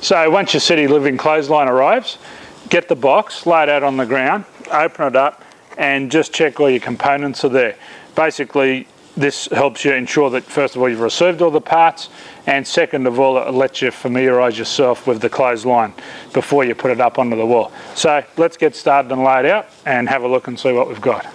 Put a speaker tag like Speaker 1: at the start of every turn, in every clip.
Speaker 1: So once your city living clothesline arrives, get the box, lay it out on the ground, open it up, and just check all your components are there. Basically, this helps you ensure that, first of all, you've received all the parts, and second of all, it lets you familiarise yourself with the clothesline before you put it up onto the wall. So let's get started and lay it out and have a look and see what we've got.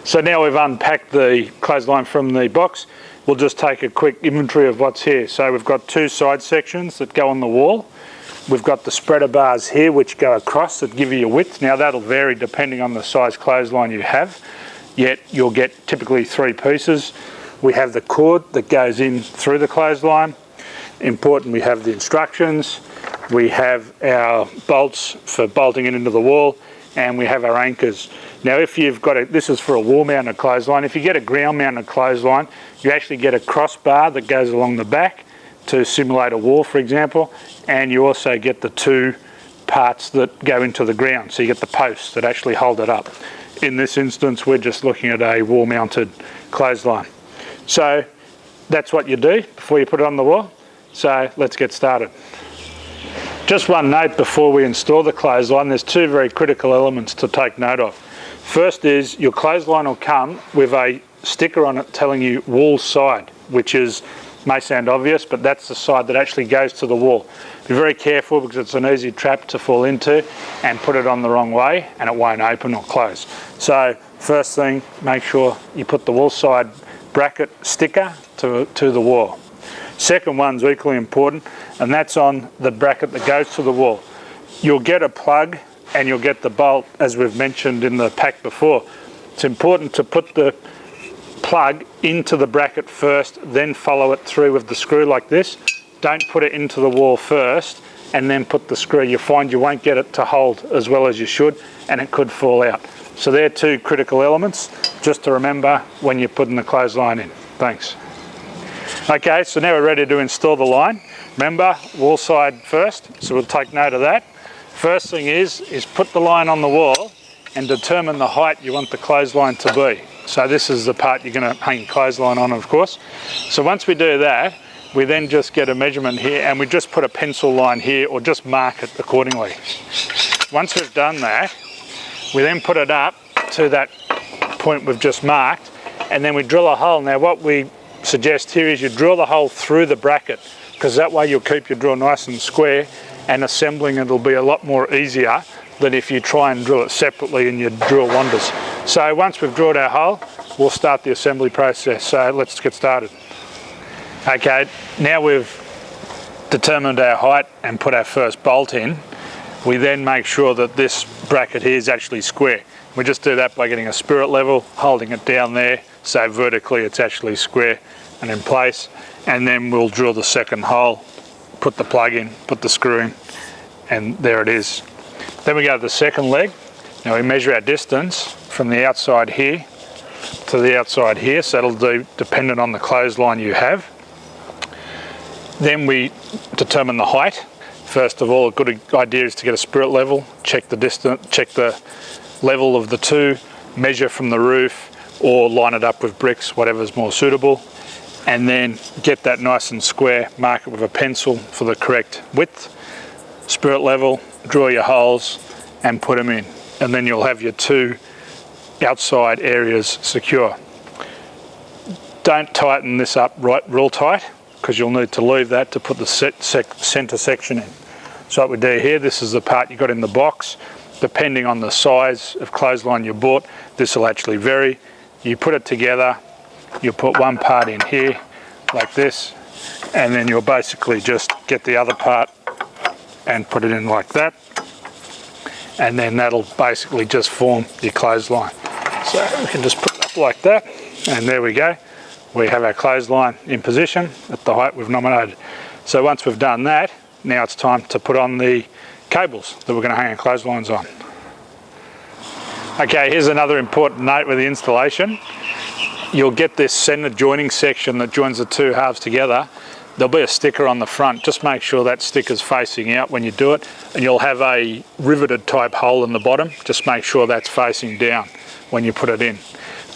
Speaker 1: So now we've unpacked the clothesline from the box, we'll just take a quick inventory of what's here. So we've got two side sections that go on the wall. We've got the spreader bars here which go across that give you your width. Now that'll vary depending on the size clothesline you have, yet you'll get typically 3 pieces. We have the cord that goes in through the clothesline. Important, we have the instructions. We have our bolts for bolting it into the wall, and we have our anchors. Now if you've got this is for a wall mounted clothesline. If you get a ground mounted clothesline, you actually get a crossbar that goes along the back to simulate a wall, for example, and you also get the 2 parts that go into the ground. So you get the posts that actually hold it up. In this instance, we're just looking at a wall mounted clothesline. So that's what you do before you put it on the wall. So let's get started. Just one note before we install the clothesline, there's 2 very critical elements to take note of. First is your clothesline will come with a sticker on it telling you wall side, which may sound obvious, but that's the side that actually goes to the wall. Be very careful because it's an easy trap to fall into and put it on the wrong way and it won't open or close. So first thing, make sure you put the wall side bracket sticker to the wall. Second one's equally important, and that's on the bracket that goes to the wall. You'll get a plug and you'll get the bolt, as we've mentioned in the pack before. It's important to put the plug into the bracket first, then follow it through with the screw like this. Don't put it into the wall first and then put the screw. You'll find you won't get it to hold as well as you should, and it could fall out. So they're 2 critical elements just to remember when you're putting the clothesline in. Thanks. Okay, so now we're ready to install the line. Remember, wall side first, so we'll take note of that. First thing is put the line on the wall and determine the height you want the clothesline to be. So this is the part you're going to hang clothesline on, of course. So once we do that, we then just get a measurement here and we just put a pencil line here or just mark it accordingly. Once we've done that, we then put it up to that point we've just marked, and then we drill a hole. Now what we suggest here is you drill the hole through the bracket, because that way you'll keep your drill nice and square, and assembling it'll be a lot more easier than if you try and drill it separately and your drill wanders. So once we've drilled our hole, we'll start the assembly process. So let's get started. Okay, now we've determined our height and put our first bolt in, we then make sure that this bracket here is actually square. We just do that by getting a spirit level, holding it down there, so vertically it's actually square and in place, and then we'll drill the second hole, put the plug in, put the screw in, and there it is. Then we go to the second leg. Now we measure our distance from the outside here to the outside here, so that'll do dependent on the clothesline you have. Then we determine the height. First of all, a good idea is to get a spirit level, check the distance, check the level of the 2, measure from the roof, or line it up with bricks, whatever's more suitable, and then get that nice and square, mark it with a pencil for the correct width, spirit level, draw your holes and put them in, and then you'll have your 2 outside areas secure. Don't tighten this up real tight, because you'll need to leave that to put the centre section in. So what we do here, this is the part you got in the box. Depending on the size of clothesline you bought, this will actually vary. You put it together, you put one part in here like this, and then you'll basically just get the other part and put it in like that, and then that'll basically just form your clothesline. So we can just put it up like that, and there we go. We have our clothesline in position at the height we've nominated. So once we've done that, now it's time to put on the cables that we're going to hang our clotheslines on. Okay, here's another important note with the installation. You'll get this centre joining section that joins the 2 halves together. There'll be a sticker on the front. Just make sure that sticker's facing out when you do it, and you'll have a riveted type hole in the bottom. Just make sure that's facing down when you put it in.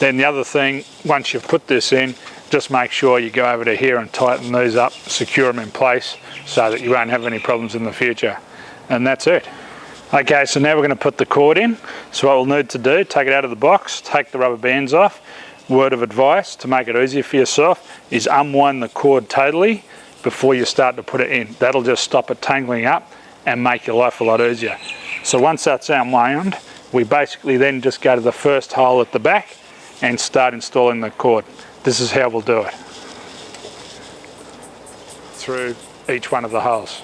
Speaker 1: Then the other thing, once you've put this in, just make sure you go over to here and tighten these up, secure them in place so that you won't have any problems in the future. And that's it. Okay, so now we're going to put the cord in. So what we'll need to do, take it out of the box, take the rubber bands off. Word of advice to make it easier for yourself is unwind the cord totally before you start to put it in. That'll just stop it tangling up and make your life a lot easier. So once that's unwound, we basically then just go to the first hole at the back and start installing the cord. This is how we'll do it. Through each one of the holes.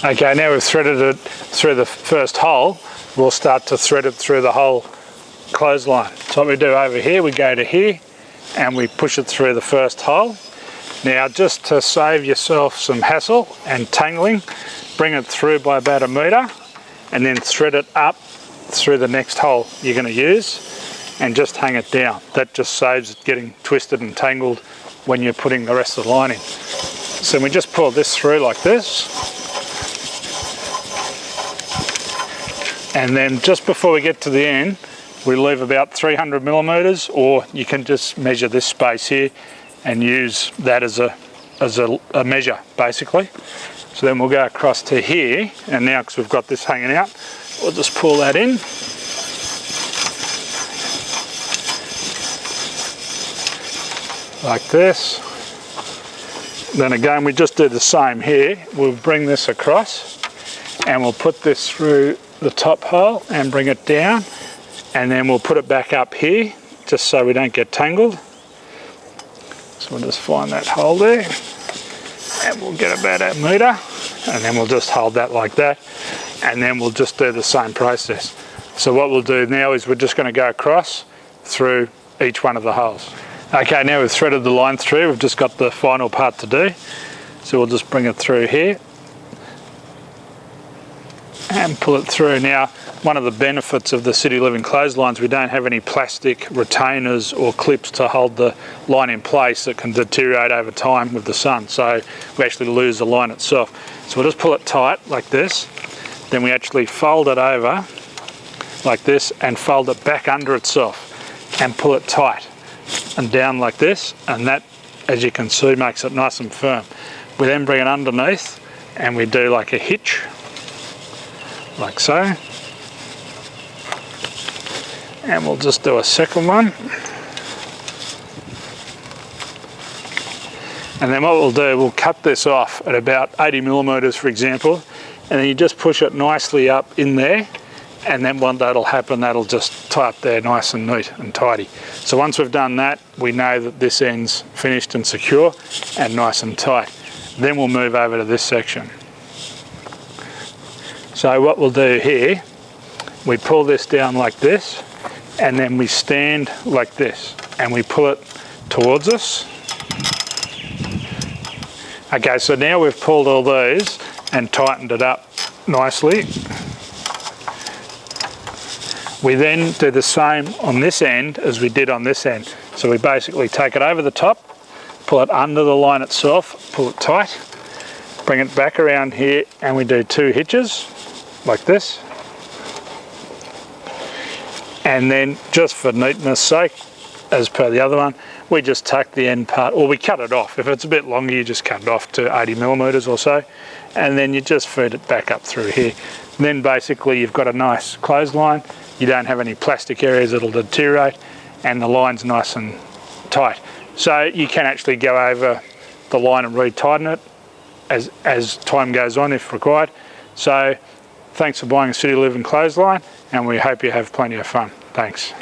Speaker 1: Okay, now we've threaded it through the first hole, we'll start to thread it through the whole clothesline. So what we do over here, we go to here and we push it through the first hole. Now just to save yourself some hassle and tangling, bring it through by about 1 metre and then thread it up through the next hole you're going to use and just hang it down. That just saves it getting twisted and tangled when you're putting the rest of the line in. So we just pull this through like this. And then just before we get to the end, we leave about 300 millimeters, or you can just measure this space here and use that as a measure, basically. So then we'll go across to here, and now because we've got this hanging out, we'll just pull that in. Like this. Then again, we just do the same here. We'll bring this across and we'll put this through the top hole and bring it down, and then we'll put it back up here just so we don't get tangled. So we'll just find that hole there and we'll get about 1 metre, and then we'll just hold that like that, and then we'll just do the same process. So what we'll do now is we're just going to go across through each one of the holes. Okay, now we've threaded the line through, we've just got the final part to do. So we'll just bring it through here and pull it through. Now, one of the benefits of the City Living clotheslines, we don't have any plastic retainers or clips to hold the line in place that can deteriorate over time with the sun. So we actually lose the line itself. So we'll just pull it tight like this. Then we actually fold it over like this and fold it back under itself and pull it tight and down like this. And that, as you can see, makes it nice and firm. We then bring it underneath and we do like a hitch, like so, and we'll just do a second one, and then what we'll do, we'll cut this off at about 80 millimeters, for example, and then you just push it nicely up in there, and then when that'll happen, that'll just tie up there nice and neat and tidy. So once we've done that, we know that this end's finished and secure and nice and tight. Then we'll move over to this section. So what we'll do here, we pull this down like this, and then we stand like this, and we pull it towards us. Okay, so now we've pulled all these and tightened it up nicely. We then do the same on this end as we did on this end. So we basically take it over the top, pull it under the line itself, pull it tight, bring it back around here, and we do 2 hitches like this. And then, just for neatness sake, as per the other one, we just tuck the end part, or we cut it off. If it's a bit longer, you just cut it off to 80 millimeters or so, and then you just feed it back up through here. And then basically you've got a nice clothesline. You don't have any plastic areas that'll deteriorate, and the line's nice and tight. So you can actually go over the line and re-tighten it as time goes on if required. So thanks for buying a City Living clothesline, and we hope you have plenty of fun. Thanks.